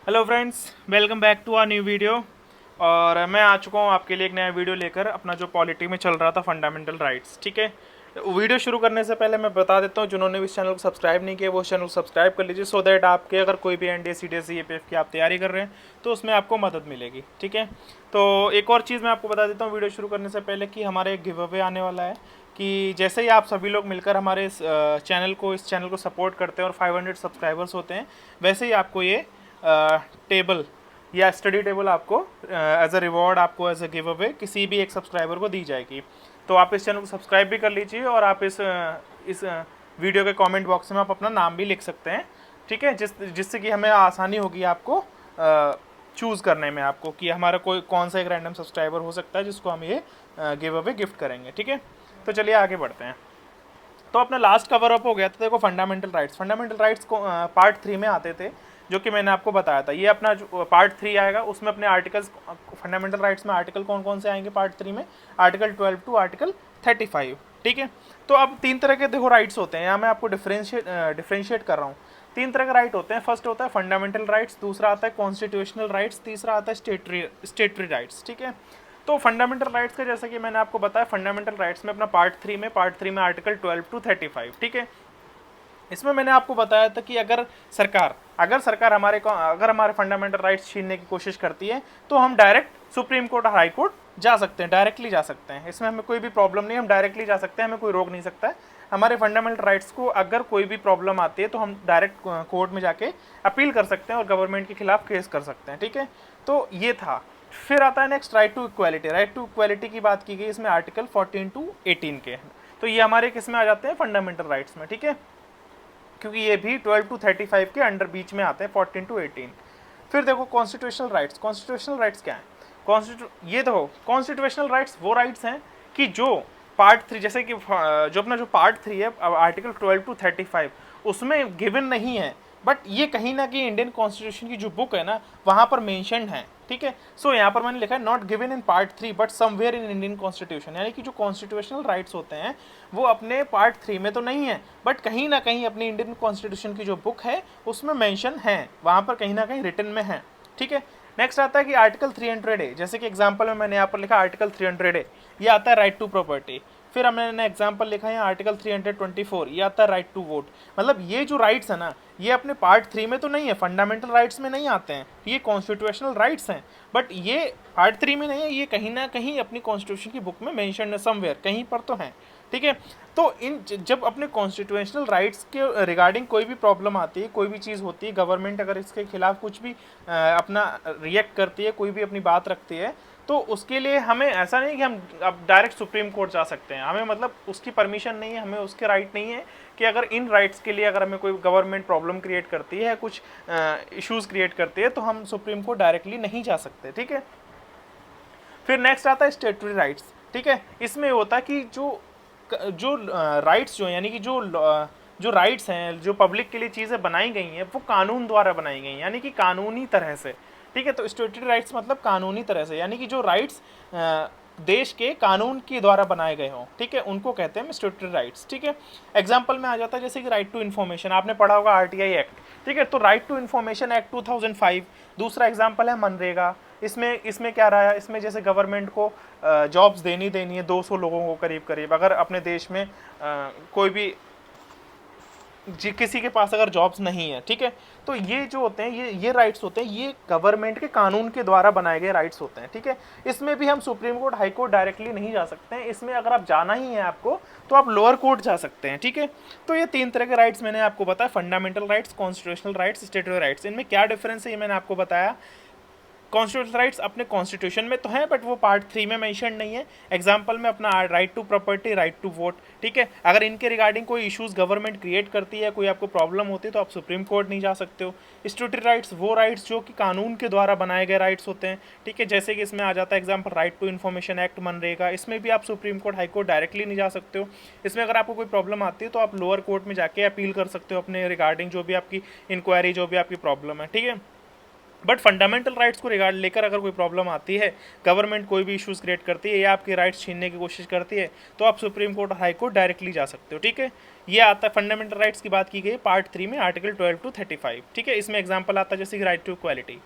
Hello friends, welcome back to our new video. और मैं आ चुका हूँ आपके लिए एक नया वीडियो लेकर, अपना जो पॉलिटी में चल रहा था फंडामेंटल राइट्स। ठीक है, वीडियो शुरू करने से पहले मैं बता देता हूँ, जिन्होंने भी इस चैनल को सब्सक्राइब नहीं किया वो इस चैनल को सब्सक्राइब कर लीजिए, सो दैट आपके अगर कोई भी एनडीए सीडीएस ईपीएफ की आप तैयारी कर रहे हैं तो उसमें आपको मदद मिलेगी। ठीक है, तो एक और चीज़ मैं आपको बता देता हूँ वीडियो शुरू करने से पहले कि हमारे एक गिव अवे आने वाला है कि जैसे ही आप सभी लोग मिलकर हमारे इस चैनल को सपोर्ट करते हैं और 500 सब्सक्राइबर्स होते हैं, वैसे ही आपको ये टेबल या स्टडी टेबल आपको एज अ रिवॉर्ड, आपको एज अ गिव अवे किसी भी एक सब्सक्राइबर को दी जाएगी। तो आप इस चैनल को सब्सक्राइब भी कर लीजिए और आप इस वीडियो के कमेंट बॉक्स में आप अपना नाम भी लिख सकते हैं। ठीक है, जिससे कि हमें आसानी होगी आपको चूज़ करने में, आपको कि हमारा कोई कौन सा एक रैंडम सब्सक्राइबर हो सकता है जिसको हम ये गिव अवे गिफ्ट करेंगे। ठीक है, तो चलिए आगे बढ़ते हैं। तो अपना लास्ट कवर अप हो गया था, देखो फंडामेंटल राइट्स को पार्ट 3 में आते थे, जो कि मैंने आपको बताया था। ये अपना जो पार्ट 3 आएगा उसमें अपने आर्टिकल्स, फंडामेंटल राइट्स में आर्टिकल कौन कौन से आएंगे पार्ट 3 में, आर्टिकल 12 टू आर्टिकल 35। ठीक है, तो अब तीन तरह के देखो राइट्स होते हैं, यहाँ मैं आपको डिफ्रेंशिएट कर रहा हूँ। तीन तरह के राइट होते हैं। फर्स्ट होता है फंडामेंटल राइट्स, दूसरा आता है कॉन्स्टिट्यूशनल राइट्स, तीसरा आता है स्टेटरी राइट्स। ठीक है, तो फंडामेंटल राइट्स का जैसा कि मैंने आपको बताया, फंडामेंटल राइट्स में अपना पार्ट 3 में आर्टिकल 12 टू 35। ठीक है, इसमें मैंने आपको बताया था कि अगर सरकार हमारे फंडामेंटल राइट्स छीनने की कोशिश करती है तो हम डायरेक्ट सुप्रीम कोर्ट और हाई कोर्ट जा सकते हैं, डायरेक्टली जा सकते हैं। इसमें हमें कोई भी प्रॉब्लम नहीं, हम डायरेक्टली जा सकते हैं, हमें कोई रोक नहीं सकता है। हमारे फंडामेंटल राइट्स को अगर कोई भी प्रॉब्लम आती है तो हम डायरेक्ट कोर्ट में जाके अपील कर सकते हैं और गवर्नमेंट के खिलाफ केस कर सकते हैं। ठीक है, तो ये था। फिर आता है next right to equality. Right to equality की बात की गई, इसमें आर्टिकल 14 टू 18 के। तो ये हमारे किस में आ जाते हैं, फंडामेंटल राइट्स में। ठीक है, क्योंकि ये भी 12 टू 35 के अंडर बीच में आते हैं, 14 टू 18। फिर देखो कॉन्स्टिट्यूशनल राइट्स क्या है। ये देखो कॉन्स्टिट्यूशनल राइट्स वो राइट्स हैं कि जो पार्ट 3, जैसे कि जो अपना जो पार्ट 3 है आर्टिकल 12 टू 35, उसमें गिवन नहीं है, बट ये कहीं ना कहीं इंडियन कॉन्स्टिट्यूशन की जो बुक है ना वहाँ पर मेंशन्ड है। ठीक है, सो यहाँ पर मैंने लिखा है not given in part 3 but somewhere in Indian constitution, यानी कि जो कॉन्स्टिट्यूशनल राइट्स होते हैं वो अपने पार्ट 3 में तो नहीं है, बट कहीं ना कहीं अपनी इंडियन कॉन्स्टिट्यूशन की जो बुक है उसमें मेंशन है, वहाँ पर कहीं ना कहीं रिटन में है। ठीक है, नेक्स्ट आता है कि आर्टिकल 300 ए, जैसे कि एग्जाम्पल में मैंने यहाँ पर लिखा आर्टिकल 300 ए, ये आता है राइट टू प्रॉपर्टी। फिर मैंने एग्जाम्पल लिखा है आर्टिकल 324, ये आता है राइट टू वोट। मतलब ये जो राइट्स है ना, ये अपने पार्ट 3 में तो नहीं है, फंडामेंटल राइट्स में नहीं आते हैं, ये कॉन्स्टिट्यूशनल राइट्स हैं, बट ये पार्ट 3 में नहीं है, ये कहीं ना कहीं अपनी कॉन्स्टिट्यूशन की बुक में मेंशन है, समवेयर कहीं पर तो है। ठीक है, तो जब अपने कॉन्स्टिट्यूशनल राइट्स के रिगार्डिंग कोई भी प्रॉब्लम आती है, कोई भी चीज़ होती है, गवर्नमेंट अगर इसके खिलाफ कुछ भी अपना रिएक्ट करती है, कोई भी अपनी बात रखती है, तो उसके लिए हमें ऐसा नहीं कि हम अब डायरेक्ट सुप्रीम कोर्ट जा सकते हैं, हमें मतलब उसकी परमिशन नहीं है, हमें उसके राइट नहीं है कि अगर इन राइट्स के लिए अगर हमें कोई गवर्नमेंट प्रॉब्लम क्रिएट करती है, कुछ इश्यूज क्रिएट करती है, तो हम सुप्रीम कोर्ट डायरेक्टली नहीं जा सकते। ठीक है, फिर नेक्स्ट आता है स्टेटरी राइट्स। ठीक है, इसमें होता है कि जो राइट्स जो यानी कि जो राइट्स हैं, जो पब्लिक के लिए चीज़ें बनाई गई हैं, वो कानून द्वारा बनाई गई हैं, यानी कि कानूनी तरह से। ठीक है, तो स्टेटरी राइट्स मतलब कानूनी तरह से, यानी कि जो राइट्स देश के कानून के द्वारा बनाए गए हों, ठीक है, उनको कहते हैं स्टेटरी राइट्स। ठीक है, एग्जाम्पल में आ जाता है जैसे कि राइट टू इन्फॉर्मेशन, आपने पढ़ा होगा आरटीआई एक्ट। ठीक है, तो राइट टू इन्फॉर्मेशन एक्ट 2005। दूसरा एग्जाम्पल है मनरेगा। इसमें क्या रहा है, इसमें जैसे गवर्नमेंट को जॉब्स देनी है 200 लोगों को करीब करीब, अगर अपने देश में कोई भी किसी के पास अगर जॉब्स नहीं है। ठीक है, तो ये जो होते हैं ये राइट्स होते हैं, ये गवर्नमेंट के कानून के द्वारा बनाए गए राइट्स होते हैं। ठीक है, इसमें भी हम supreme court high court directly नहीं जा सकते हैं, इसमें अगर आप जाना ही है आपको तो आप लोअर कोर्ट जा सकते हैं। ठीक है, तो ये तीन तरह के राइट्स मैंने आपको बताया, fundamental rights, constitutional rights, स्टेटरी rights. इनमें क्या डिफरेंस है ये मैंने आपको बताया। कॉन्स्टिट्यूशनल राइट्स अपने कॉन्स्टिट्यूशन में तो हैं, बट वो पार्ट 3 में मेंशन नहीं है। एग्जांपल में अपना right to property, right to vote. ठीक है, अगर इनके रिगार्डिंग कोई इश्यूज गवर्नमेंट क्रिएट करती है, कोई आपको प्रॉब्लम होती है, तो आप सुप्रीम कोर्ट नहीं जा सकते हो। स्टेटरी राइट्स वो राइट्स जो कि कानून के द्वारा बनाए गए राइट्स होते हैं। ठीक है, जैसे कि इसमें आ जाता है example right to information act MNREGA, इसमें भी आप supreme court high court directly नहीं जा सकते हो। इसमें अगर आपको कोई प्रॉब्लम आती है तो आप लोअर कोर्ट में जाके अपील कर सकते हो अपने रिगार्डिंग जो भी आपकी इंक्वायरी, जो भी आपकी प्रॉब्लम है। ठीक है, बट फंडामेंटल राइट्स को रिगार्ड लेकर अगर कोई प्रॉब्लम आती है, गवर्नमेंट कोई भी इश्यूज क्रिएट करती है या आपके राइट्स छीनने की कोशिश करती है, तो आप सुप्रीम कोर्ट और हाई कोर्ट डायरेक्टली जा सकते हो। ठीक है, ये आता है फंडामेंटल राइट्स की बात की गई पार्ट 3 में, आर्टिकल 12 to 35। ठीक है, इसमें एग्जाम्पल आता है जैसे कि राइट टू इक्वालिटी।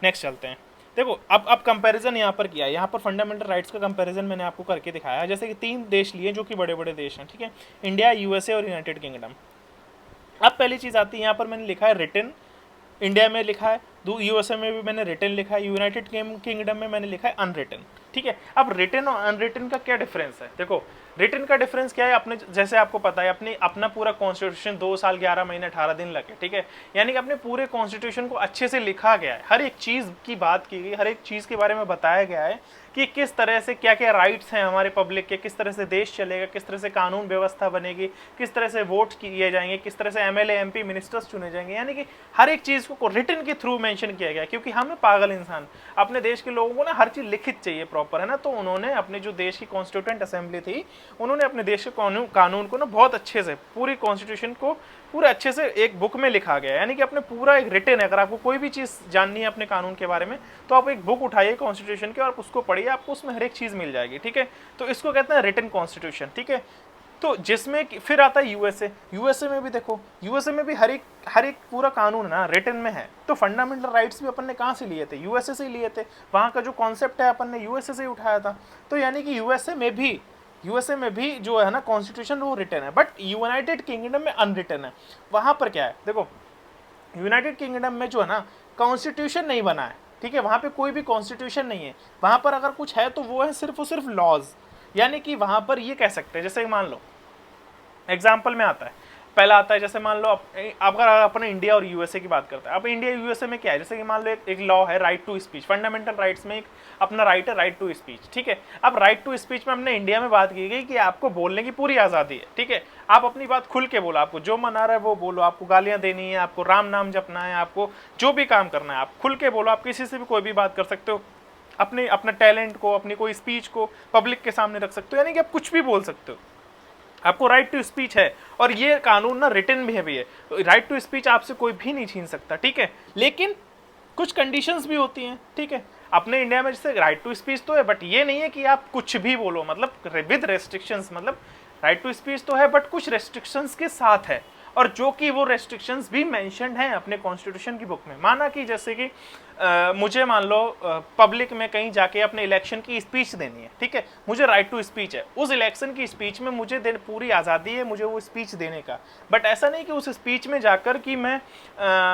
नेक्स्ट चलते हैं। देखो अब कंपैरिजन यहाँ पर किया है, यहाँ पर फंडामेंटल राइट्स का कंपैरिजन मैंने आपको करके दिखाया है। जैसे कि 3 देश लिए जो कि बड़े बड़े देश हैं, ठीक है, इंडिया, यूएसए और यूनाइटेड किंगडम। अब पहली चीज़ आती है, यहाँ पर मैंने लिखा है रिटन, इंडिया में लिखा है, यूएसए में भी मैंने रिटन लिखा है, यूनाइटेड किंगडम में मैंने लिखा है अनरिटन। ठीक है, अब रिटन और अनरिटन का क्या डिफरेंस है? देखो रिटन का डिफरेंस क्या है, अपने जैसे आपको पता है अपना पूरा कॉन्स्टिट्यूशन 2 साल 11 महीने 18 दिन लगे। ठीक है, यानी कि अपने पूरे कॉन्स्टिट्यूशन को अच्छे से लिखा गया है, हर एक चीज़ की बात की गई, हर एक चीज़ के बारे में बताया गया है कि किस तरह से क्या क्या राइट्स हैं हमारे पब्लिक के, किस तरह से देश चलेगा, किस तरह से कानून व्यवस्था बनेगी, किस तरह से वोट किए जाएंगे, किस तरह से एमएलए एमपी मिनिस्टर्स चुने जाएंगे। यानी कि हर एक चीज़ को रिटन के थ्रू मेंशन किया गया, क्योंकि हमें पागल इंसान अपने देश के लोगों को ना हर चीज़ लिखित चाहिए प्रॉपर, है ना। तो उन्होंने अपने जो देश की कॉन्स्टिट्यूएंट असेंबली थी, उन्होंने अपने देश के कानून को ना बहुत अच्छे से, पूरी कॉन्स्टिट्यूशन को पूरे अच्छे से एक बुक में लिखा गया है। यानी कि अपने पूरा एक रिटन है, अगर आपको कोई भी चीज़ जाननी है अपने कानून के बारे में, तो आप एक बुक उठाइए कॉन्स्टिट्यूशन की और उसको पढ़िए, आपको उसमें हर एक चीज़ मिल जाएगी। ठीक है, तो इसको कहते हैं रिटन कॉन्स्टिट्यूशन। ठीक है, तो जिसमें फिर आता है यूएसए में भी देखो, यूएसए में भी हर एक पूरा कानून ना रिटन में है। तो फंडामेंटल राइट्स भी अपन ने कहाँ से लिए थे? यूएसए से लिए थे। वहाँ का जो कॉन्सेप्ट है अपन ने यूएसए से ही उठाया था। तो यानी कि यूएसए में भी जो है ना कॉन्स्टिट्यूशन वो रिटन है, बट यूनाइटेड किंगडम में अनरिटन है। वहाँ पर क्या है, देखो यूनाइटेड किंगडम में जो है ना कॉन्स्टिट्यूशन नहीं बना है। ठीक है, वहाँ पे कोई भी कॉन्स्टिट्यूशन नहीं है। वहाँ पर अगर कुछ है तो वो है सिर्फ और सिर्फ लॉज। यानी कि वहाँ पर ये कह सकते हैं, जैसे मान लो एग्जाम्पल में आता है, पहला आता है जैसे मान लो अगर अपने इंडिया और यूएसए की बात करते हैं। अब इंडिया यूएसए में क्या है, जैसे कि मान लो एक लॉ है right to speech, fundamental rights में एक अपना राइट है राइट टू स्पीच। ठीक है, अब राइट टू स्पीच में हमने इंडिया में बात की गई कि आपको बोलने की पूरी आज़ादी है। ठीक है, आप अपनी बात खुल के बोलो, आपको जो मन आ रहा है वो बोलो, आपको गालियाँ देनी है, आपको राम नाम जपना है, आपको जो भी काम करना है आप खुल के बोलो, आप किसी से भी कोई भी बात कर सकते हो, अपने टैलेंट को, अपनी कोई स्पीच को पब्लिक के सामने रख सकते हो, यानी कि आप कुछ भी बोल सकते हो, आपको राइट टू स्पीच है। और ये कानून ना रिटन भी है, राइट टू स्पीच आपसे कोई भी नहीं छीन सकता। ठीक है, लेकिन कुछ कंडीशंस भी होती हैं। ठीक है, अपने इंडिया में जैसे राइट टू स्पीच तो है, बट ये नहीं है कि आप कुछ भी बोलो, मतलब विद रेस्ट्रिक्शंस, मतलब राइट टू स्पीच तो है बट कुछ रेस्ट्रिक्शंस के साथ है, और जो कि वो रेस्ट्रिक्शंस भी मेंशन्ड हैं अपने कॉन्स्टिट्यूशन की बुक में। माना कि जैसे कि मुझे मान लो पब्लिक में कहीं जाके अपने इलेक्शन की स्पीच देनी है। ठीक है, मुझे राइट टू स्पीच है, उस इलेक्शन की स्पीच में मुझे पूरी आज़ादी है मुझे वो स्पीच देने का। बट ऐसा नहीं कि उस स्पीच में जाकर कि मैं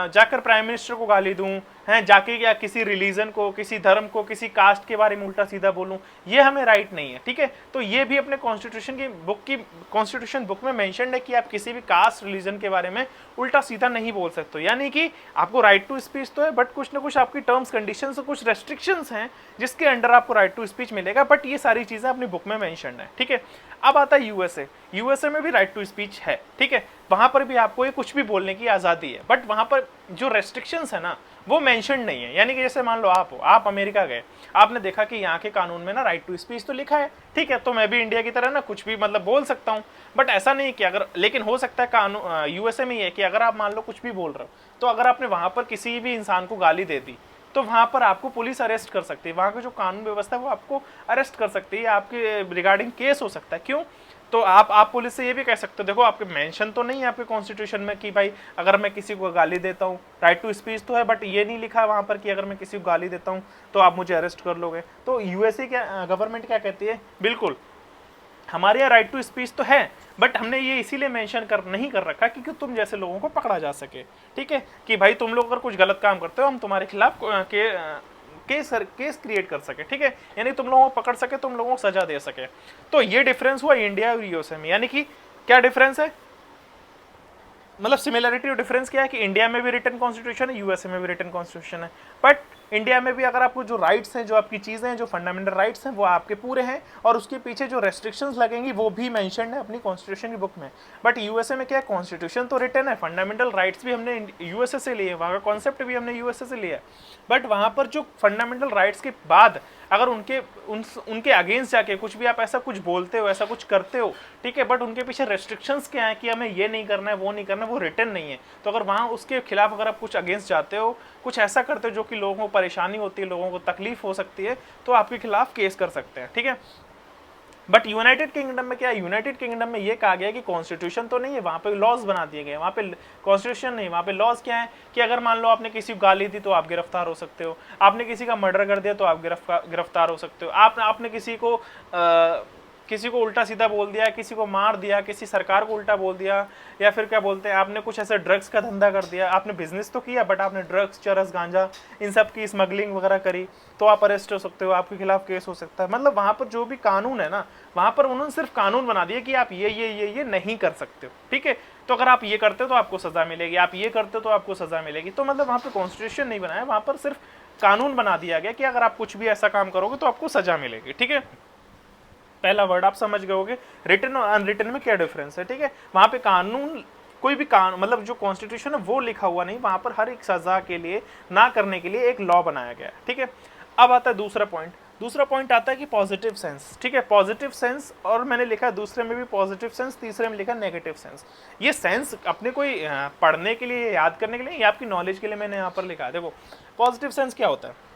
जाकर प्राइम मिनिस्टर को गाली दूं, हैं जाके या किसी रिलीजन को, किसी धर्म को, किसी कास्ट के बारे में उल्टा सीधा बोलूं, ये हमें राइट नहीं है। ठीक है, तो ये भी अपने कॉन्स्टिट्यूशन बुक में मेंशन्ड है कि आप किसी भी कास्ट रिलीजन के बारे में उल्टा सीधा नहीं बोल सकते। यानी कि आपको राइट टू स्पीच तो है, बट कुछ ना कुछ आपकी टर्म्स कंडीशंस और कुछ रेस्ट्रिक्शंस हैं जिसके अंडर आपको राइट टू स्पीच मिलेगा, बट ये सारी चीज़ें अपनी बुक में मेंशन्ड है। ठीक है, अब आता है यूएसए में भी राइट टू स्पीच है। ठीक है, वहाँ पर भी आपको ये कुछ भी बोलने की आज़ादी है, बट वहाँ पर जो रेस्ट्रिक्शंस है ना वो मेंशन नहीं है। यानी कि जैसे मान लो आप अमेरिका गए, आपने देखा कि यहाँ के कानून में ना राइट टू स्पीच तो लिखा है। ठीक है, तो मैं भी इंडिया की तरह ना कुछ भी मतलब बोल सकता हूँ, बट ऐसा नहीं कि अगर, लेकिन हो सकता है कानून यूएसए में ये है कि अगर आप मान लो कुछ भी बोल रहे हो, तो अगर आपने वहाँ पर किसी भी इंसान को गाली दे दी तो वहाँ पर आपको पुलिस अरेस्ट कर सकती है, वहाँ की जो कानून व्यवस्था है वो आपको अरेस्ट कर सकती है, आपके रिगार्डिंग केस हो सकता है। क्यों? तो आप पुलिस से ये भी कह सकते हो, देखो आपके मेंशन तो नहीं है आपके कॉन्स्टिट्यूशन में कि भाई अगर मैं किसी को गाली देता हूँ, राइट टू स्पीच तो है बट ये नहीं लिखा है वहाँ पर कि अगर मैं किसी को गाली देता हूँ तो आप मुझे अरेस्ट कर लोगे। तो यूएसए क्या गवर्नमेंट क्या कहती है, बिल्कुल हमारे यहाँ राइट टू स्पीच तो है, बट हमने ये इसीलिए मेंशन नहीं कर रखा क्योंकि तुम जैसे लोगों को पकड़ा जा सके। ठीक है, कि भाई तुम लोग अगर कुछ गलत काम करते हो हम तुम्हारे खिलाफ केस क्रिएट कर सके। ठीक है, यानी तुम लोगों को पकड़ सके, तुम लोगों को सजा दे सके। तो ये डिफरेंस हुआ इंडिया और यूएसए में। यानी कि क्या डिफरेंस है, मतलब सिमिलरिटी और डिफरेंस क्या है कि इंडिया में भी रिटन कॉन्स्टिट्यूशन है, यूएसए में भी रिटन कॉन्स्टिट्यूशन है, बट इंडिया में भी अगर आपको जो राइट्स हैं, जो आपकी चीज़ें हैं, जो फंडामेंटल राइट्स हैं वो आपके पूरे हैं, और उसके पीछे जो रेस्ट्रिक्शंस लगेंगी वो भी मेंशन्ड है अपनी कॉन्स्टिट्यूशन की बुक में। बट यूएसए में क्या है, कॉन्स्टिट्यूशन तो रिटन है, फंडामेंटल राइट्स भी हमने यूएसए से लिए, वहाँ का कॉन्सेप्ट भी हमने यूएसए से लिया है, बट वहाँ पर जो फंडामेंटल राइट्स के बाद अगर उनके अगेंस्ट जाके कुछ भी आप ऐसा कुछ बोलते हो, ऐसा कुछ करते हो, ठीक है, बट उनके पीछे रेस्ट्रिक्शंस क्या है कि हमें ये नहीं करना है, वो नहीं करना है, वो रिटर्न नहीं है, तो अगर वहाँ उसके खिलाफ अगर आप कुछ अगेंस्ट जाते हो, कुछ ऐसा करते हो जो कि लोगों को परेशानी होती है, लोगों को तकलीफ हो सकती है, तो आपके खिलाफ केस कर सकते हैं, ठीक है। बट यूनाइटेड किंगडम में क्या है, यूनाइटेड किंगडम में ये कहा गया कि कॉन्स्टिट्यूशन तो नहीं है, वहाँ पे लॉज बना दिए गए, वहाँ पे कॉन्स्टिट्यूशन नहीं, वहाँ पे लॉज क्या है कि अगर मान लो आपने किसी को गाली दी तो आप गिरफ्तार हो सकते हो, आपने किसी का मर्डर कर दिया तो आप गिरफ्तार हो सकते हो, आपने किसी को उल्टा सीधा बोल दिया, किसी को मार दिया, किसी सरकार को उल्टा बोल दिया, या फिर क्या बोलते हैं, आपने कुछ ऐसे ड्रग्स का धंधा कर दिया, आपने बिजनेस तो किया बट आपने ड्रग्स, चरस, गांजा इन सब की स्मगलिंग वगैरह करी, तो आप अरेस्ट हो सकते हो, आपके खिलाफ केस हो सकता है। मतलब वहाँ पर जो भी कानून है ना, वहाँ पर उन्होंने सिर्फ कानून बना दिया कि आप ये नहीं कर सकते हो, ठीक है। तो अगर आप ये करते हो तो आपको सजा मिलेगी, आप ये करते हो तो आपको सजा मिलेगी। तो मतलब वहाँ पर कॉन्स्टिट्यूशन नहीं बनाया, वहाँ पर सिर्फ कानून बना दिया गया कि अगर आप कुछ भी ऐसा काम करोगे तो आपको सजा मिलेगी, ठीक है। पहला वर्ड आप समझ गए होगे। रिटन और अनरिटन में क्या डिफरेंस है, ठीक है। वहाँ पे कानून, कोई भी कानून, मतलब जो कॉन्स्टिट्यूशन है वो लिखा हुआ नहीं, वहाँ पर हर एक सजा के लिए, ना करने के लिए एक लॉ बनाया गया है, ठीक है। अब आता है दूसरा पॉइंट। दूसरा पॉइंट आता है कि पॉजिटिव सेंस, ठीक है। पॉजिटिव सेंस, और मैंने लिखा है दूसरे में भी पॉजिटिव सेंस, तीसरे में लिखा नेगेटिव सेंस। ये सेंस अपने कोई पढ़ने के लिए, याद करने के लिए, या आपकी नॉलेज के लिए मैंने यहाँ पर लिखा है। देखो पॉजिटिव सेंस क्या होता है।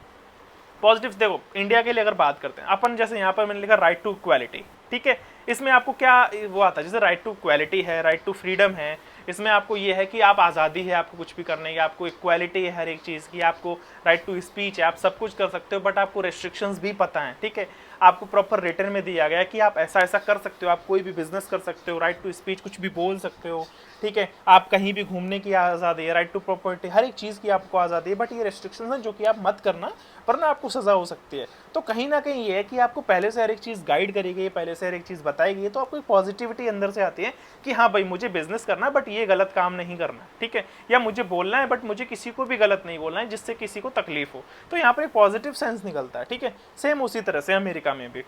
पॉजिटिव, देखो इंडिया के लिए अगर बात करते हैं अपन, जैसे यहाँ पर मैंने लिखा राइट टू इक्वालिटी, ठीक है। इसमें आपको क्या वो आता है, जैसे राइट टू इक्वालिटी है, राइट टू फ्रीडम है, इसमें आपको ये है कि आप आज़ादी है आपको कुछ भी करने की, आपको इक्वालिटी है हर एक चीज़ की, आपको राइट टू स्पीच है, आप सब कुछ कर सकते हो, बट आपको रेस्ट्रिक्शंस भी पता है, ठीक है। आपको प्रॉपर रिटर्न में दिया गया है कि आप ऐसा ऐसा कर सकते हो, आप कोई भी बिजनेस कर सकते हो, राइट टू स्पीच कुछ भी बोल सकते हो, ठीक है। आप कहीं भी घूमने की आज़ादी है, राइट टू प्रॉपर्टी, हर एक चीज़ की आपको आज़ादी है, बट ये रेस्ट्रिक्शंस हैं जो कि आप मत करना, वरना आपको सज़ा हो सकती है। तो कहीं ना कहीं ये है कि आपको पहले से हर एक चीज़ गाइड करी गई, पहले से हर एक चीज़ बताई गई है, तो आपको एक पॉजिटिविटी अंदर से आती है कि हाँ भाई मुझे बिजनेस करना है बट ये गलत काम नहीं करना है, ठीक है। या मुझे बोलना है बट मुझे किसी को भी गलत नहीं बोलना है जिससे किसी को तकलीफ हो। तो यहाँ पर एक पॉजिटिव सेंस निकलता है, ठीक है। सेम उसी तरह से अमेरिका में भी,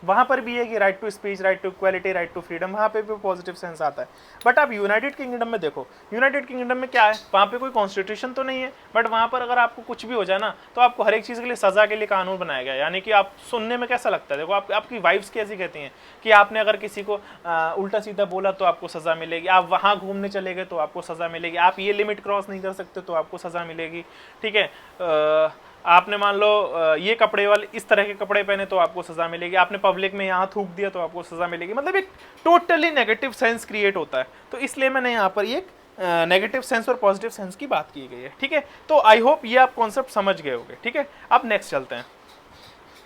वहाँ पर भी है कि right to speech, right to equality, right to freedom, वहाँ पे भी पॉजिटिव सेंस आता है। बट आप यूनाइटेड किंगडम में देखो, यूनाइटेड किंगडम में क्या है, वहाँ पे कोई कॉन्स्टिट्यूशन तो नहीं है, बट वहाँ पर अगर आपको कुछ भी हो जाए ना, तो आपको हर एक चीज़ के लिए सज़ा के लिए कानून बनाया गया है। यानी कि आप सुनने में कैसा लगता है, देखो आपकी वाइफ्स कैसी कहती हैं कि आपने अगर किसी को उल्टा सीधा बोला तो आपको सज़ा मिलेगी, आप वहाँ घूमने चले गए तो आपको सज़ा मिलेगी, आप ये लिमिट क्रॉस नहीं कर सकते तो आपको सज़ा मिलेगी, ठीक है। आपने मान लो ये कपड़े वाले, इस तरह के कपड़े पहने तो आपको सज़ा मिलेगी, आपने पब्लिक में यहाँ थूक दिया तो आपको सज़ा मिलेगी। मतलब एक टोटली नेगेटिव सेंस क्रिएट होता है। तो इसलिए मैंने यहाँ पर ये नेगेटिव सेंस और पॉजिटिव सेंस की बात की गई है, ठीक है। तो आई होप ये आप कॉन्सेप्ट समझ गए होंगे, ठीक है। अब नेक्स्ट चलते हैं।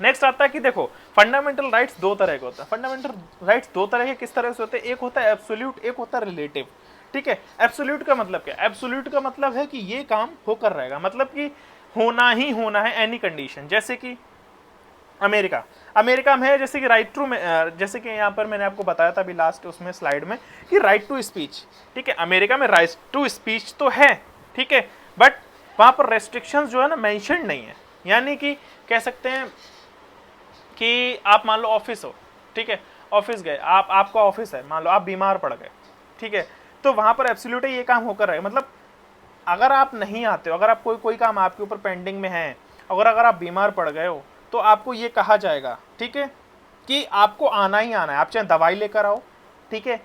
नेक्स्ट आता है कि देखो फंडामेंटल राइट्स दो तरह के होता है। फंडामेंटल राइट्स दो तरह के किस तरह से होते हैं, एक होता है एब्सोल्यूट, एक होता है रिलेटिव, ठीक है। एब्सोल्यूट का मतलब क्या है, एब्सोल्यूट का मतलब है कि ये काम होकर रहेगा, मतलब कि होना ही होना है एनी कंडीशन। जैसे कि अमेरिका में है, जैसे कि राइट टू में, जैसे कि यहाँ पर मैंने आपको बताया था अभी लास्ट उसमें स्लाइड में कि राइट टू स्पीच, ठीक है। अमेरिका में राइट टू स्पीच तो है, ठीक है, बट वहाँ पर रेस्ट्रिक्शंस जो है ना मेंशन नहीं है। यानी कि कह सकते हैं कि आप मान लो ऑफिस हो, ठीक है, ऑफिस गए, आपका ऑफिस है, मान लो आप बीमार पड़ गए, ठीक है, तो वहाँ पर एब्सोल्यूट ये काम होकर रहे। मतलब अगर आप नहीं आते हो, अगर आप कोई काम आपके ऊपर पेंडिंग में है, अगर आप बीमार पड़ गए हो, तो आपको ये कहा जाएगा, ठीक है, कि आपको आना ही आना है। आप चाहे दवाई लेकर आओ, ठीक है,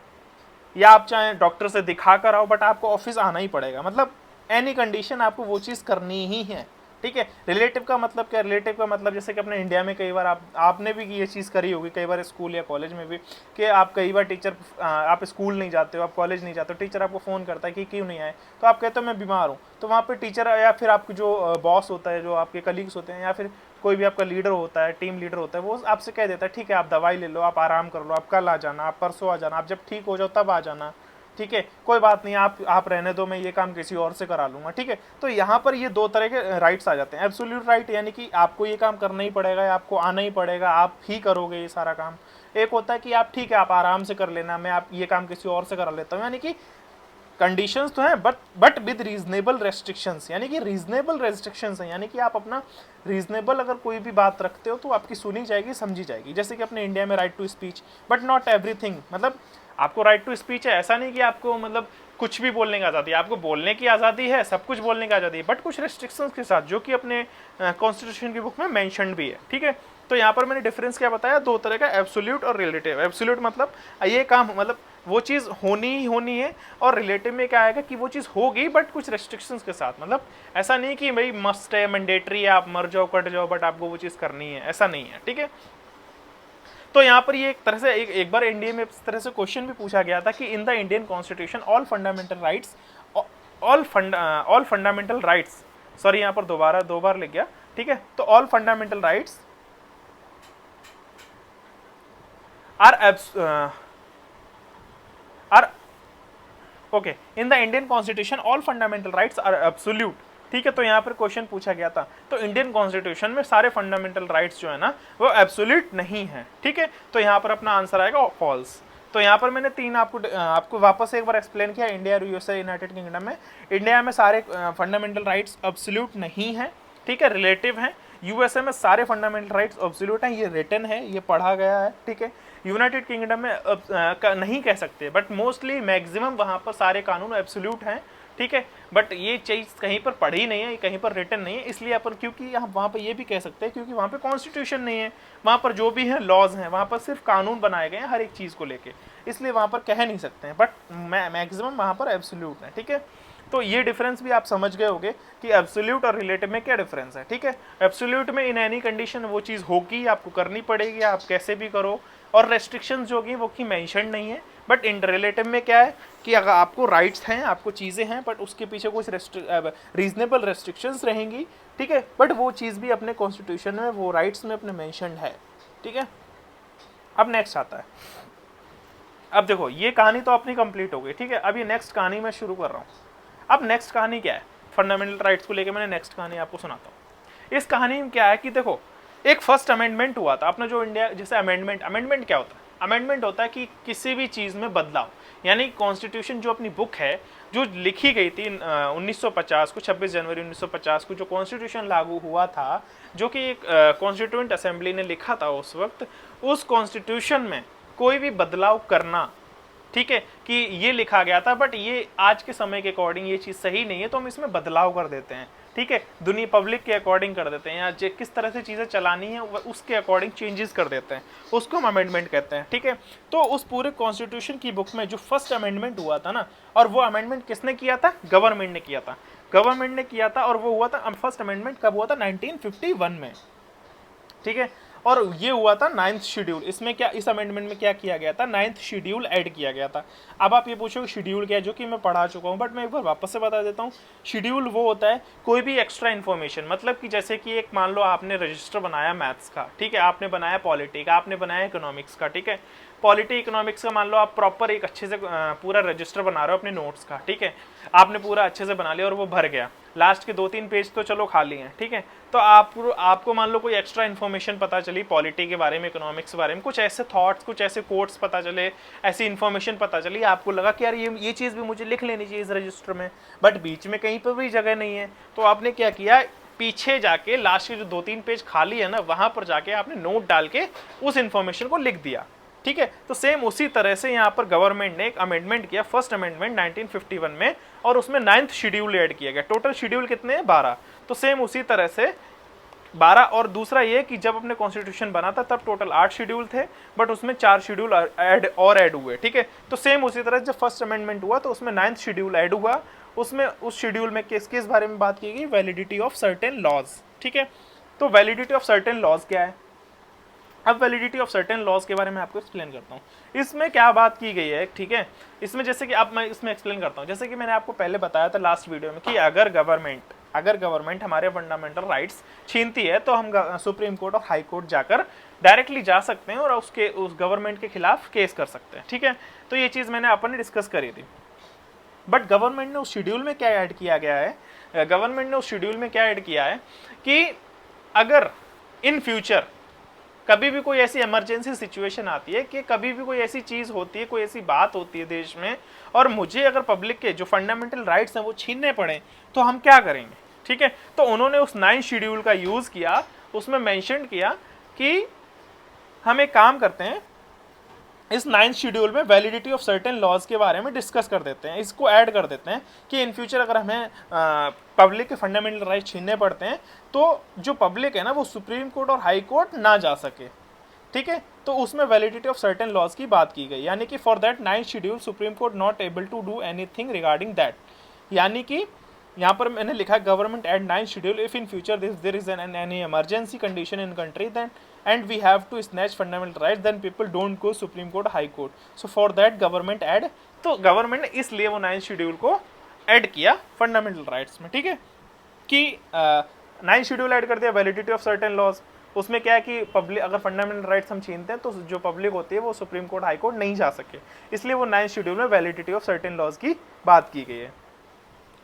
या आप चाहे डॉक्टर से दिखा कर आओ, बट आपको ऑफिस आना ही पड़ेगा। मतलब एनी कंडीशन आपको वो चीज़ करनी ही है, ठीक है। रिलेटिव का मतलब क्या, रिलेटिव का मतलब जैसे कि अपने इंडिया में कई बार आपने भी ये चीज़ करी होगी कई बार स्कूल या कॉलेज में भी, कि आप कई बार आप स्कूल नहीं जाते हो, आप कॉलेज नहीं जाते हो, टीचर आपको फ़ोन करता है कि क्यों नहीं आए, तो आप कहते हो मैं बीमार हूँ। तो वहाँ पे टीचर या फिर आपके जो बॉस होता है, जो आपके कलीग्स होते हैं, या फिर कोई भी आपका लीडर होता है, टीम लीडर होता है, वो आपसे कह देता है ठीक है आप दवाई ले लो, आप आराम कर लो, आप कल आ जाना, आप परसों आ जाना, आप जब ठीक हो जाओ तब आ जाना, ठीक है, कोई बात नहीं, आप रहने दो, मैं ये काम किसी और से करा लूँगा, ठीक है। तो यहाँ पर ये दो तरह के राइट्स आ जाते हैं। एब्सोल्यूट राइट यानी कि आपको ये काम करना ही पड़ेगा, आपको आना ही पड़ेगा, आप ही करोगे ये सारा काम। एक होता है कि आप ठीक है आप आराम से कर लेना, मैं आप ये काम किसी और से करा लेता हूँ। यानी कि कंडीशंस तो हैं बट विद रीजनेबल रेस्ट्रिक्शंस, यानी कि रीजनेबल रेस्ट्रिक्शंस हैं। यानी कि आप अपना रीजनेबल अगर कोई भी बात रखते हो तो आपकी सुनी जाएगी, समझी जाएगी। जैसे कि अपने इंडिया में right to speech, but not everything. मतलब आपको राइट टू स्पीच है, ऐसा नहीं कि आपको मतलब कुछ भी बोलने की आज़ादी है, आपको बोलने की आज़ादी है, सब कुछ बोलने की आज़ादी है, बट कुछ रेस्ट्रिक्शंस के साथ, जो कि अपने कॉन्स्टिट्यूशन की बुक में मेंशन भी है। ठीक है, तो यहाँ पर मैंने डिफरेंस क्या बताया, दो तरह का, एब्सोल्यूट और रिलेटिव। एब्सोल्यूट मतलब ये काम, मतलब वो चीज़ होनी ही होनी है, और रिलेटिव में क्या आएगा कि वो चीज़ होगी बट कुछ रेस्ट्रिक्शंस के साथ। मतलब ऐसा नहीं कि भाई मस्ट है, मैंडेटरी है, आप मर जाओ कट जाओ बट आपको वो चीज़ करनी है, ऐसा नहीं है। ठीक है, तो यहाँ पर ये एक तरह से एक बार एनडीए में इस तरह से क्वेश्चन भी पूछा गया था कि in the Indian constitution all fundamental rights, all fundamental rights, sorry यहाँ पर दो बार लिख गया। ठीक है, तो all fundamental rights are okay, in the Indian constitution all fundamental rights are absolute. ठीक है, तो यहाँ पर क्वेश्चन पूछा गया था, तो इंडियन कॉन्स्टिट्यूशन में सारे फंडामेंटल राइट्स जो है ना वो एब्सोल्यूट नहीं है। ठीक है, तो यहाँ पर अपना आंसर आएगा फॉल्स। तो यहाँ पर मैंने तीन आपको वापस एक बार एक्सप्लेन किया, इंडिया, यूएसए, यूनाइटेड किंगडम में, इंडिया में सारे फंडामेंटल राइट्स एब्सोल्यूट नहीं है। ठीक है, रिलेटिव है। यूएसए में सारे फंडामेंटल राइट्स एब्सोल्यूट हैं, ये रिटन है, ये पढ़ा गया है। ठीक है, यूनाइटेड किंगडम में नहीं कह सकते, बट मोस्टली मैक्सिमम वहाँ पर सारे कानून एब्सोल्यूट हैं। ठीक है, बट ये चीज़ कहीं पर पढ़ी नहीं है, कहीं पर रिटन नहीं है, इसलिए अपन, क्योंकि हम वहाँ पर ये भी कह सकते हैं क्योंकि वहाँ पे कॉन्स्टिट्यूशन नहीं है, वहाँ पर जो भी है लॉज हैं, वहाँ पर सिर्फ कानून बनाए गए हैं हर एक चीज़ को लेके, इसलिए वहाँ पर कह नहीं सकते हैं, बट मैक्सिमम वहाँ पर एब्सोल्यूट है। ठीक है, तो ये डिफरेंस भी आप समझ गए होंगे कि एब्सोल्यूट और रिलेटिव में क्या डिफरेंस है। ठीक है, एब्सोल्यूट में इन एनी कंडीशन वो चीज़ होगी, आपको करनी पड़ेगी, आप कैसे भी करो, और रेस्ट्रिक्शंस जो होगी वो की मेंशन नहीं है। बट इन रिलेटिव में क्या है कि अगर आपको राइट्स हैं, आपको चीज़ें हैं, बट उसके पीछे कुछ रीजनेबल रेस्ट्रिक्शंस रहेंगी। ठीक है, बट वो चीज़ भी अपने कॉन्स्टिट्यूशन में, वो राइट्स में अपने मेंशन्ड है। ठीक है, अब नेक्स्ट आता है। अब देखो ये कहानी तो अपनी कंप्लीट हो गई। ठीक है, अब ये नेक्स्ट कहानी मैं शुरू कर रहा हूँ। अब नेक्स्ट कहानी क्या है, फंडामेंटल राइट्स को लेकर मैंने नेक्स्ट कहानी आपको सुनाता हूँ। इस कहानी में क्या है कि देखो, एक फर्स्ट अमेंडमेंट हुआ था अपना जो इंडिया, जैसे अमेंडमेंट क्या होता है, अमेंडमेंट होता है कि किसी भी चीज़ में बदलाव, यानी कॉन्स्टिट्यूशन जो अपनी बुक है जो लिखी गई थी 1950 को, 26 जनवरी 1950 को जो कॉन्स्टिट्यूशन लागू हुआ था, जो कि एक कॉन्स्टिट्यूएंट असेंबली ने लिखा था उस वक्त, उस कॉन्स्टिट्यूशन में कोई भी बदलाव करना, ठीक है, कि ये लिखा गया था बट ये आज के समय के अकॉर्डिंग ये चीज़ सही नहीं है, तो हम इसमें बदलाव कर देते हैं। ठीक है, दुनिया पब्लिक के अकॉर्डिंग कर देते हैं, या किस तरह से चीज़ें चलानी है उसके अकॉर्डिंग चेंजेस कर देते हैं, उसको हम अमेंडमेंट कहते हैं। ठीक है, तो उस पूरे कॉन्स्टिट्यूशन की बुक में जो फर्स्ट अमेंडमेंट हुआ था ना, और वो अमेंडमेंट किसने किया था, गवर्नमेंट ने किया था, गवर्नमेंट ने किया था, और वो हुआ था फर्स्ट अमेंडमेंट कब हुआ था, 1951 में। ठीक है, और ये हुआ था 9th शेड्यूल। इसमें क्या, इस अमेंडमेंट में क्या किया गया था, 9th शेड्यूल ऐड किया गया था। अब आप ये पूछो शेड्यूल क्या है, जो कि मैं पढ़ा चुका हूँ, बट मैं एक बार वापस से बता देता हूँ। शेड्यूल वो होता है कोई भी एक्स्ट्रा इन्फॉर्मेशन, मतलब कि जैसे कि एक मान लो आपने रजिस्टर बनाया मैथ्स का, ठीक है, आपने बनाया पॉलिटी का, आपने बनाया इकोनॉमिक्स का। ठीक है, पॉलिटी इकोनॉमिक्स का मान लो आप प्रॉपर एक अच्छे से पूरा रजिस्टर बना रहे हो अपने नोट्स का। ठीक है, आपने पूरा अच्छे से बना लिया और वो भर गया, लास्ट के 2-3 पेज तो चलो खाली हैं। ठीक है, तो आपको मान लो कोई एक्स्ट्रा इन्फॉर्मेशन पता चली पॉलिटी के बारे में, इकोनॉमिक्स के बारे में, कुछ ऐसे थॉट्स, कुछ ऐसे कोट्स पता चले, ऐसी इन्फॉर्मेशन पता चली, आपको लगा कि यार ये चीज़ भी मुझे लिख लेनी चाहिए इस रजिस्टर में, बट बीच में कहीं पर भी जगह नहीं है, तो आपने क्या किया, पीछे जाके लास्ट के जो 2-3 पेज खाली है ना, वहाँ पर जाके आपने नोट डाल के उस इन्फॉर्मेशन को लिख दिया। ठीक है, तो सेम उसी तरह से यहाँ पर गवर्नमेंट ने एक अमेंडमेंट किया, फर्स्ट अमेंडमेंट 1951 में, और उसमें 9th शेड्यूल ऐड किया गया। टोटल शेड्यूल कितने हैं, 12। तो सेम उसी तरह से 12, और दूसरा ये कि जब अपने कॉन्स्टिट्यूशन बना था तब टोटल 8 शेड्यूल थे, बट उसमें 4 शेड्यूल ऐड हुए। ठीक है, तो सेम उसी तरह जब फर्स्ट अमेंडमेंट हुआ तो उसमें 9th शेड्यूल ऐड हुआ, उसमें उस शेड्यूल में किस बारे में बात की गई, वैलिडिटी ऑफ सर्टेन लॉज। ठीक है, तो वैलिडिटी ऑफ सर्टेन लॉज क्या है, अब वैलिडिटी ऑफ सर्टेन लॉज के बारे में आपको एक्सप्लेन करता हूँ। इसमें क्या बात की गई है, ठीक है, इसमें जैसे कि अब मैं इसमें एक्सप्लेन करता हूँ, जैसे कि मैंने आपको पहले बताया था लास्ट वीडियो में कि अगर गवर्नमेंट हमारे फंडामेंटल राइट्स छीनती है तो हम सुप्रीम कोर्ट और हाई कोर्ट जाकर डायरेक्टली जा सकते हैं और उस गवर्नमेंट के खिलाफ केस कर सकते हैं। ठीक है, तो ये चीज़ मैंने अपन ने डिस्कस करी थी। बट गवर्नमेंट ने उस शेड्यूल में क्या ऐड किया गया है, गवर्नमेंट ने उस शेड्यूल में क्या ऐड किया है कि अगर इन फ्यूचर कभी भी कोई ऐसी इमरजेंसी सिचुएशन आती है कि कभी भी कोई ऐसी चीज़ होती है, कोई ऐसी बात होती है देश में, और मुझे अगर पब्लिक के जो फंडामेंटल राइट्स हैं वो छीनने पड़े, तो हम क्या करेंगे। ठीक है, तो उन्होंने उस 9th शेड्यूल का यूज़ किया, उसमें मेंशन किया कि हम एक काम करते हैं, इस 9th शेड्यूल में वैलिडिटी ऑफ सर्टेन लॉज के बारे में डिस्कस कर देते हैं, इसको ऐड कर देते हैं कि इन फ्यूचर अगर हमें पब्लिक के फंडामेंटल राइट छीनने पड़ते हैं तो जो पब्लिक है ना वो सुप्रीम कोर्ट और हाई कोर्ट ना जा सके, ठीक है। तो उसमें वैलिडिटी ऑफ सर्टेन लॉज की बात की गई, यानी कि for that 9th schedule supreme court not able to do anything regarding that, यानी कि यहाँ पर मैंने लिखा है government at 9th schedule if in future there is any emergency condition in country then and we have to snatch fundamental rights then people don't go supreme court high court, so for that government add, तो government ने इसलिए वो 9th schedule को add किया fundamental rights में, ठीक है, कि 9th शेड्यूल ऐड कर दिया वैलिडिटी ऑफ सर्टेन लॉज। उसमें क्या है कि पब्लिक अगर फंडामेंटल राइट्स हम छीनते हैं तो जो पब्लिक होती है वो सुप्रीम कोर्ट हाई कोर्ट नहीं जा सके, इसलिए वो 9th शेड्यूल में वैलिडिटी ऑफ सर्टेन लॉज की बात की गई है।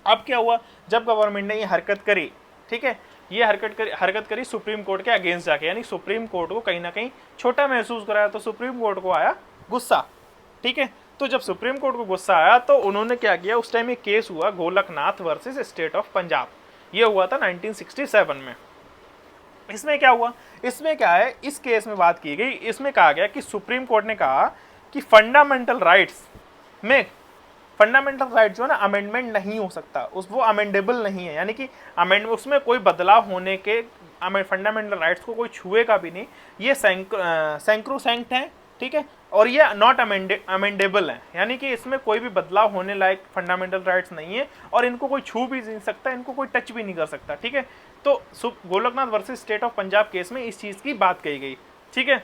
अब क्या हुआ, जब गवर्नमेंट ने ये हरकत करी, ठीक है, ये हरकत करी सुप्रीम कोर्ट के अगेंस्ट जाके, यानी सुप्रीम कोर्ट को कहीं ना कहीं छोटा महसूस कराया, तो सुप्रीम कोर्ट को आया गुस्सा, ठीक है। तो जब सुप्रीम कोर्ट को गुस्सा आया तो उन्होंने क्या किया, उस टाइम एक केस हुआ Golaknath versus state of Punjab, ये हुआ था 1967 में। इसमें क्या हुआ, इसमें क्या है, इस केस में बात की गई, इसमें कहा गया कि सुप्रीम कोर्ट ने कहा कि फंडामेंटल राइट्स में फंडामेंटल राइट जो है ना अमेंडमेंट नहीं हो सकता, वो अमेंडेबल नहीं है, यानी कि उसमें कोई बदलाव होने के फंडामेंटल राइट्स को कोई छुएगा भी नहीं, ये सैंक्रोसैंक्ट है, ठीक है, और ये नॉट अमेंडेबल है, यानी कि इसमें कोई भी बदलाव होने लायक फंडामेंटल राइट्स नहीं है और इनको कोई छू भी नहीं सकता, इनको कोई टच भी नहीं कर सकता, ठीक है। तो Golaknath versus state of Punjab case में इस चीज़ की बात कही गई, ठीक है,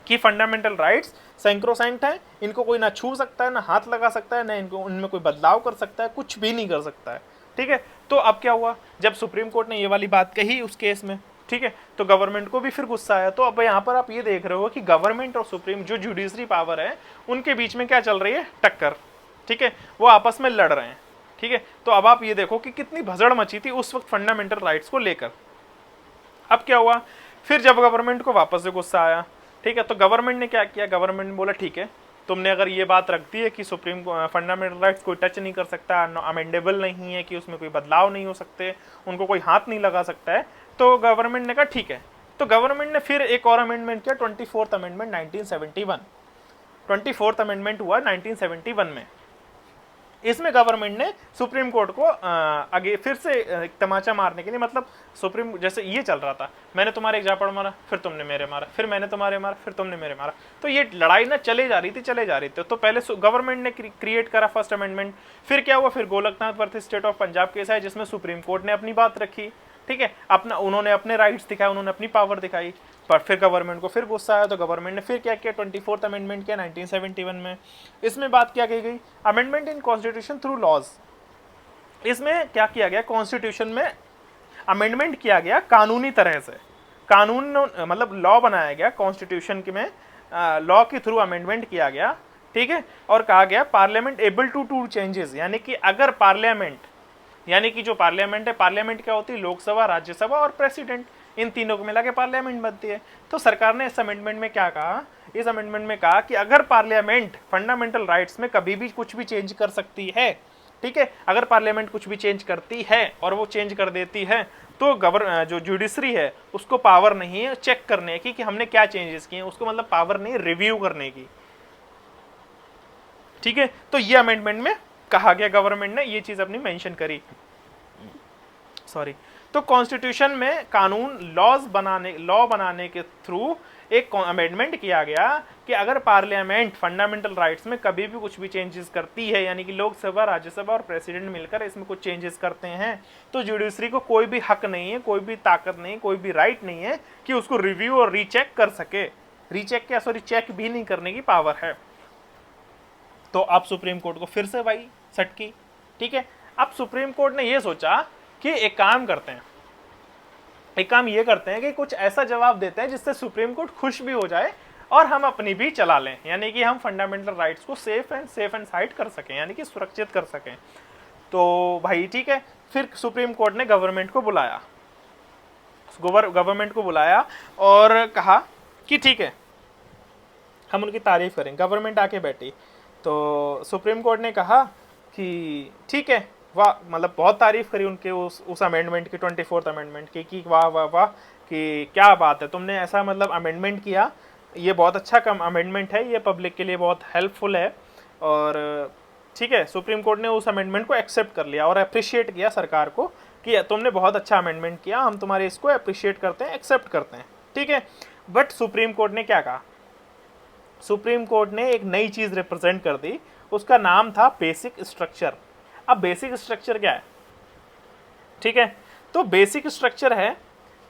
कि फंडामेंटल राइट्स सैंक्रोसैंक्ट हैं, इनको कोई ना छू सकता है, ना हाथ लगा सकता है, ना इनको उनमें कोई बदलाव कर सकता है, कुछ भी नहीं कर सकता है, ठीक है। तो अब क्या हुआ, जब सुप्रीम कोर्ट ने ये वाली बात कही उस केस में, ठीक है, तो गवर्नमेंट को भी फिर गुस्सा आया। तो अब यहाँ पर आप ये देख रहे हो कि गवर्नमेंट और सुप्रीम जो जुडिशरी पावर है उनके बीच में क्या चल रही है, टक्कर, ठीक है, वो आपस में लड़ रहे हैं, ठीक है। तो अब आप ये देखो कि कितनी भसड़ मची थी उस वक्त फंडामेंटल राइट्स को लेकर। अब क्या हुआ, फिर जब गवर्नमेंट को वापस से गुस्सा आया, ठीक है, तो गवर्नमेंट ने क्या किया, गवर्नमेंट ने बोला ठीक है, तुमने अगर ये बात रख दी है कि सुप्रीम फंडामेंटल राइट्स कोई टच नहीं कर सकता, अमेंडेबल नहीं है, कि उसमें कोई बदलाव नहीं हो सकते, उनको कोई हाथ नहीं लगा सकता है, तो गवर्नमेंट ने कहा ठीक है। तो गवर्नमेंट ने फिर एक और अमेंडमेंट किया, 24th अमेंडमेंट 1971, 24th अमेंडमेंट हुआ 1971 में। इसमें गवर्नमेंट ने सुप्रीम कोर्ट को आगे फिर से एक तमाचा मारने के लिए, मतलब सुप्रीम जैसे ये चल रहा था, मैंने तुम्हारे एक झापड़ मारा, फिर तुमने मेरे मारा, फिर मैंने तुम्हारे मारा, फिर तुमने मेरे मारा, तो ये लड़ाई ना चले जा रही थी। तो पहले गवर्नमेंट ने क्रिएट करा फर्स्ट अमेंडमेंट, फिर क्या हुआ, फिर Golaknath versus state of Punjab case है जिसमें सुप्रीम कोर्ट ने अपनी बात रखी, ठीक है, उन्होंने अपने राइट्स दिखाए, उन्होंने अपनी पावर दिखाई, पर फिर गवर्नमेंट को फिर गुस्सा आया, तो गवर्नमेंट ने फिर क्या किया, 24th अमेंडमेंट किया 1971 में। इसमें बात क्या कही गई, amendment in constitution through laws. इसमें क्या किया गया, कॉन्स्टिट्यूशन में अमेंडमेंट किया गया कानूनी तरह से, कानून मतलब लॉ बनाया गया कॉन्स्टिट्यूशन में, लॉ के थ्रू अमेंडमेंट किया गया, ठीक है, और कहा गया parliament able to do changes, यानी कि अगर पार्लियामेंट, यानी कि जो पार्लियामेंट है, पार्लियामेंट क्या होती है, लोकसभा, राज्यसभा और प्रेसिडेंट, इन तीनों को मिला के पार्लियामेंट बनती है। तो सरकार ने इस अमेंडमेंट में क्या कहा, इस अमेंडमेंट में कहा कि अगर पार्लियामेंट फंडामेंटल राइट्स में कभी भी कुछ भी चेंज कर सकती है, ठीक है, अगर पार्लियामेंट कुछ भी चेंज करती है और वो चेंज कर देती है, तो जो जुडिशरी है उसको पावर नहीं है चेक करने की कि हमने क्या चेंजेस किए, उसको मतलब पावर नहीं रिव्यू करने की, ठीक है। तो ये अमेंडमेंट में कहा गया, गवर्नमेंट ने ये चीज अपनी मेंशन करी, सॉरी। तो कॉन्स्टिट्यूशन में कानून लॉ बनाने के थ्रू एक अमेंडमेंट किया गया कि अगर पार्लियामेंट फंडामेंटल राइट्स में कभी भी कुछ भी चेंजेस करती है, यानी कि लोकसभा, राज्यसभा और प्रेसिडेंट मिलकर इसमें कुछ चेंजेस करते हैं, तो जुडिशरी को कोई भी हक नहीं है, कोई भी ताकत नहीं, कोई भी राइट नहीं है कि उसको रिव्यू और रीचेक कर सके, चेक भी नहीं करने की पावर है। तो अब सुप्रीम कोर्ट को फिर से वही सटकी, ठीक है। अब सुप्रीम कोर्ट ने यह सोचा कि एक काम ये करते हैं कि कुछ ऐसा जवाब देते हैं जिससे सुप्रीम कोर्ट खुश भी हो जाए और हम अपनी भी चला लें, यानी कि हम फंडामेंटल राइट्स को सेफ एंड साइड कर सकें, यानी कि सुरक्षित कर सकें। तो भाई ठीक है, फिर सुप्रीम कोर्ट ने गवर्नमेंट को बुलाया और कहा कि ठीक है, हम उनकी तारीफ करें। गवर्नमेंट आके बैठी तो सुप्रीम कोर्ट ने कहा कि ठीक है, वाह, मतलब बहुत तारीफ करी उनके उस अमेंडमेंट की, 24th अमेंडमेंट की, कि वाह वाह वाह, कि क्या बात है, तुमने ऐसा मतलब अमेंडमेंट किया ये बहुत अच्छा कम अमेंडमेंट है, ये पब्लिक के लिए बहुत हेल्पफुल है। और ठीक है, सुप्रीम कोर्ट ने उस अमेंडमेंट को एक्सेप्ट कर लिया और अप्रिशिएट किया सरकार को कि तुमने बहुत अच्छा अमेंडमेंट किया, हम तुम्हारे इसको अप्रिशिएट करते हैं, एक्सेप्ट करते हैं, ठीक है। बट सुप्रीम कोर्ट ने क्या कहा, सुप्रीम कोर्ट ने एक नई चीज़ रिप्रेजेंट कर दी, उसका नाम था बेसिक स्ट्रक्चर। अब बेसिक स्ट्रक्चर क्या है, ठीक है, तो बेसिक स्ट्रक्चर है,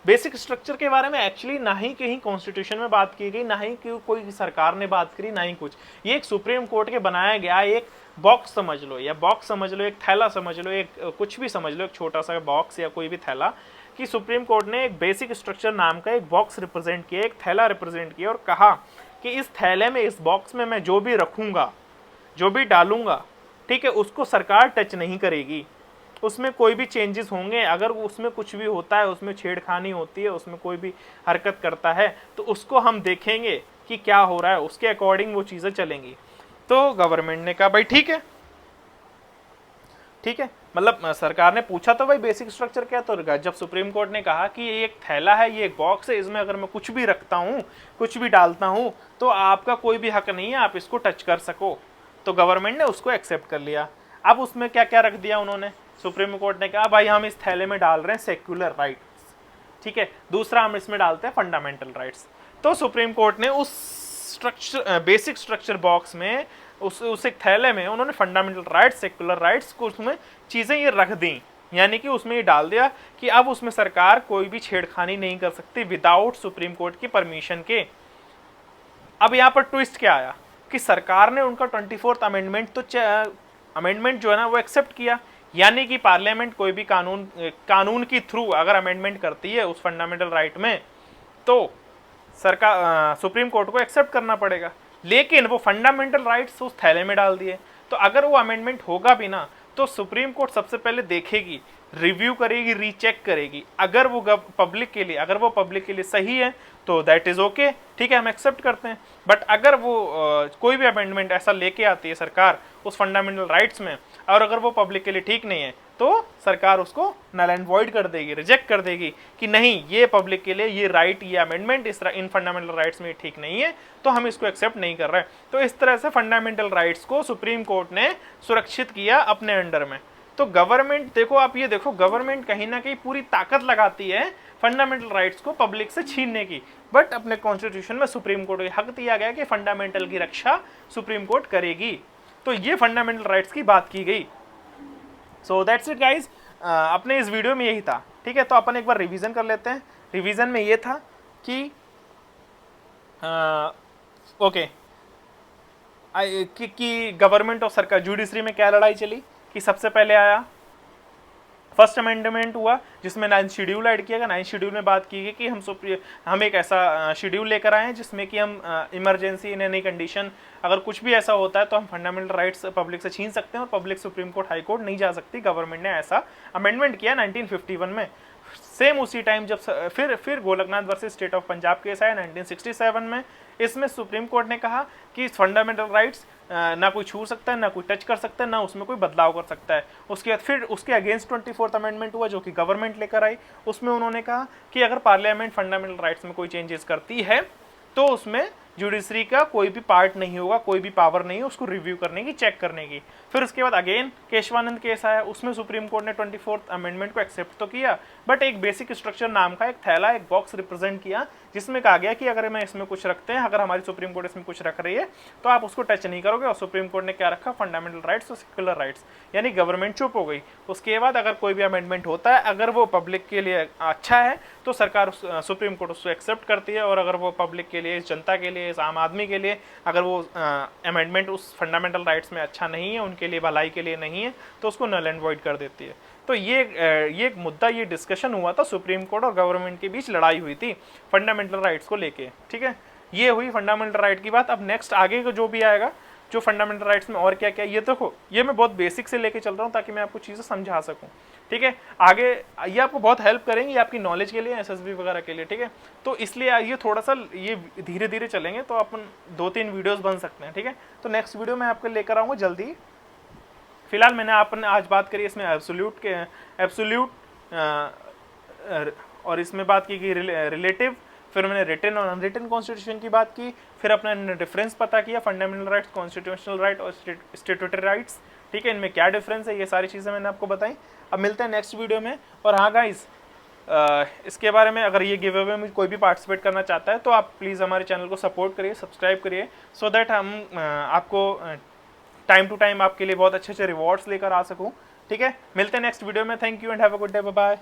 बेसिक स्ट्रक्चर के बारे में एक्चुअली ना ही कहीं कॉन्स्टिट्यूशन में बात की गई, ना ही कोई सरकार ने बात करी, ना ही कुछ। ये एक सुप्रीम कोर्ट के बनाया गया एक बॉक्स समझ लो, या बॉक्स समझ लो, एक थैला समझ लो, एक कुछ भी समझ लो, एक छोटा सा बॉक्स या कोई भी थैला, कि सुप्रीम कोर्ट ने एक बेसिक स्ट्रक्चर नाम का एक बॉक्स रिप्रेजेंट किया, एक थैला रिप्रेजेंट किया और कहा कि इस थैले में, इस बॉक्स में मैं जो भी रखूंगा, जो भी डालूंगा, ठीक है, उसको सरकार टच नहीं करेगी। उसमें कोई भी चेंजेस होंगे, अगर उसमें कुछ भी होता है, उसमें छेड़खानी होती है, उसमें कोई भी हरकत करता है, तो उसको हम देखेंगे कि क्या हो रहा है, उसके अकॉर्डिंग वो चीज़ें चलेंगी। तो गवर्नमेंट ने कहा भाई ठीक है, ठीक है, मतलब सरकार ने पूछा तो भाई बेसिक स्ट्रक्चर क्या, तो जब सुप्रीम कोर्ट ने कहा कि ये एक थैला है, ये एक बॉक्स है, इसमें अगर मैं कुछ भी रखता हूँ, कुछ भी डालता हूँ, तो आपका कोई भी हक नहीं है आप इसको टच कर सको, तो गवर्नमेंट ने उसको एक्सेप्ट कर लिया। अब उसमें क्या क्या रख दिया उन्होंने, सुप्रीम कोर्ट ने कहा भाई हम इस थैले में डाल रहे हैं सेक्युलर राइट्स, ठीक है, दूसरा हम इसमें डालते हैं फंडामेंटल राइट्स। तो सुप्रीम कोर्ट ने उस स्ट्रक्चर, बेसिक स्ट्रक्चर बॉक्स में, उस एक थैले में उन्होंने फंडामेंटल राइट्स, सेक्युलर राइट्स को उसमें चीज़ें ये रख दी, यानी कि उसमें ये डाल दिया कि अब उसमें सरकार कोई भी छेड़खानी नहीं कर सकती विदाउट सुप्रीम कोर्ट की परमिशन के। अब यहाँ पर ट्विस्ट क्या आया कि सरकार ने उनका 24th अमेंडमेंट तो अमेंडमेंट जो है ना वो एक्सेप्ट किया, यानी कि पार्लियामेंट कोई भी कानून की थ्रू अगर अमेंडमेंट करती है उस फंडामेंटल राइट में, तो सरकार सुप्रीम कोर्ट को एक्सेप्ट करना पड़ेगा। लेकिन वो फंडामेंटल राइट्स उस थैले में डाल दिए, तो अगर वो अमेंडमेंट होगा भी ना, तो सुप्रीम कोर्ट सबसे पहले देखेगी, रिव्यू करेगी, रीचेक करेगी, अगर वो पब्लिक के लिए सही है तो दैट इज ओके, ठीक है, हम एक्सेप्ट करते हैं। बट अगर वो कोई भी अमेंडमेंट ऐसा लेके आती है सरकार उस फंडामेंटल राइट्स में, और अगर वो पब्लिक के लिए ठीक नहीं है, तो सरकार उसको नल एंड वॉइड कर देगी, रिजेक्ट कर देगी कि नहीं, ये पब्लिक के लिए ये राइट, ये अमेंडमेंट इन फंडामेंटल राइट्स में ठीक नहीं है, तो हम इसको एक्सेप्ट नहीं कर रहे हैं। तो इस तरह से फंडामेंटल राइट्स को सुप्रीम कोर्ट ने सुरक्षित किया अपने अंडर में। तो गवर्नमेंट, देखो आप ये देखो, गवर्नमेंट कहीं ना कहीं पूरी ताकत लगाती है फंडामेंटल राइट्स को पब्लिक से छीनने की, बट अपने कॉन्स्टिट्यूशन में सुप्रीम कोर्ट को हक दिया गया कि फंडामेंटल की रक्षा सुप्रीम कोर्ट करेगी। तो ये फंडामेंटल राइट्स की बात की गई। सो दैट्स इट गाइज, अपने इस वीडियो में यही था, ठीक है। तो अपन एक बार रिवीजन कर लेते हैं। रिवीजन में ये था कि ओके, कि गवर्नमेंट और सरकार, जुडिशरी में क्या लड़ाई चली, कि सबसे पहले आया फर्स्ट अमेंडमेंट हुआ जिसमें 9th शेड्यूल ऐड किया गया। 9th शेड्यूल में बात की गई कि हम एक ऐसा शेड्यूल लेकर आए हैं जिसमें कि हम इमरजेंसी इन एनी कंडीशन, अगर कुछ भी ऐसा होता है तो हम फंडामेंटल राइट्स पब्लिक से छीन सकते हैं और public supreme court, high court नहीं जा सकती। गवर्नमेंट ने ऐसा अमेंडमेंट किया 1951 में। सेम उसी टाइम जब फिर Golaknath versus state of Punjab case आया 1967 में, इसमें सुप्रीम कोर्ट ने कहा कि फंडामेंटल राइट्स ना कोई छू सकता है, ना कोई टच कर सकता है, ना उसमें कोई बदलाव कर सकता है। उसके बाद फिर उसके अगेंस्ट 24th अमेंडमेंट हुआ जो कि गवर्नमेंट लेकर आई। उसमें उन्होंने कहा कि अगर पार्लियामेंट फंडामेंटल राइट्स में कोई चेंजेस करती है तो उसमें जुडिशरी का कोई भी पार्ट नहीं होगा, कोई भी पावर नहीं है उसको रिव्यू करने की, चेक करने की। फिर उसके बाद अगेन केशवानंद केस आया, उसमें सुप्रीम कोर्ट ने 24th अमेंडमेंट को एक्सेप्ट तो किया, बट एक बेसिक स्ट्रक्चर नाम का एक थैला, एक बॉक्स रिप्रेजेंट किया जिसमें कहा गया कि अगर मैं इसमें कुछ रखते हैं, अगर हमारी सुप्रीम कोर्ट इसमें कुछ रख रही है तो आप उसको टच नहीं करोगे। और सुप्रीम कोर्ट ने क्या रखा, फंडामेंटल राइट्स और सेक्युलर राइट्स, यानी गवर्नमेंट चुप हो गई। उसके बाद अगर कोई भी अमेंडमेंट होता है, अगर वो पब्लिक के लिए अच्छा है तो सरकार, सुप्रीम कोर्ट उसको एक्सेप्ट करती है, और अगर वो पब्लिक के लिए, इस जनता के लिए, इस आम आदमी के लिए अगर वो अमेंडमेंट उस फंडामेंटल राइट्स में अच्छा नहीं है, उनके लिए भलाई के लिए नहीं है, तो उसको नल एंड वॉइड कर देती है। तो ये एक मुद्दा, ये डिस्कशन हुआ था, सुप्रीम कोर्ट और गवर्नमेंट के बीच लड़ाई हुई थी फंडामेंटल राइट्स को लेके, ठीक है। ये हुई फंडामेंटल राइट की बात। अब नेक्स्ट आगे का जो भी आएगा, जो फंडामेंटल राइट्स में और क्या क्या, ये देखो, ये मैं बहुत बेसिक से लेके चल रहा हूँ ताकि मैं आपको चीज़ें समझा सकूँ, ठीक है। आगे ये आपको बहुत हेल्प करेंगे, ये आपकी नॉलेज के लिए, एसएसबी वगैरह के लिए, ठीक है। तो इसलिए ये थोड़ा सा ये धीरे धीरे चलेंगे, तो अपन 2-3 वीडियोस बन सकते हैं, ठीक है। तो नेक्स्ट वीडियो मैं आपको लेकर आऊँगा जल्दी। फिलहाल मैंने आपने आज बात करी इसमें एब्सोल्यूट और इसमें बात की गई रिलेटिव, फिर मैंने रिटन और अनरिटन कॉन्स्टिट्यूशन की बात की, फिर अपना डिफरेंस पता किया फंडामेंटल राइट्स, कॉन्स्टिट्यूशनल राइट और स्टैट्यूटरी राइट्स। ठीक है, इनमें क्या डिफरेंस है, ये सारी चीज़ें मैंने आपको बताई। अब मिलते हैं नेक्स्ट वीडियो में। और हाँ गाइस, इसके बारे में अगर ये गिव अवे में कोई भी पार्टिसिपेट करना चाहता है तो आप प्लीज़ हमारे चैनल को सपोर्ट करिए, सब्सक्राइब करिए, सो दैट हम आपको टाइम टू टाइम आपके लिए बहुत अच्छे अच्छे रिवॉर्ड्स लेकर आ सकूँ। ठीक है, मिलते हैं नेक्स्ट वीडियो में। Thank you and have a good day, bye bye.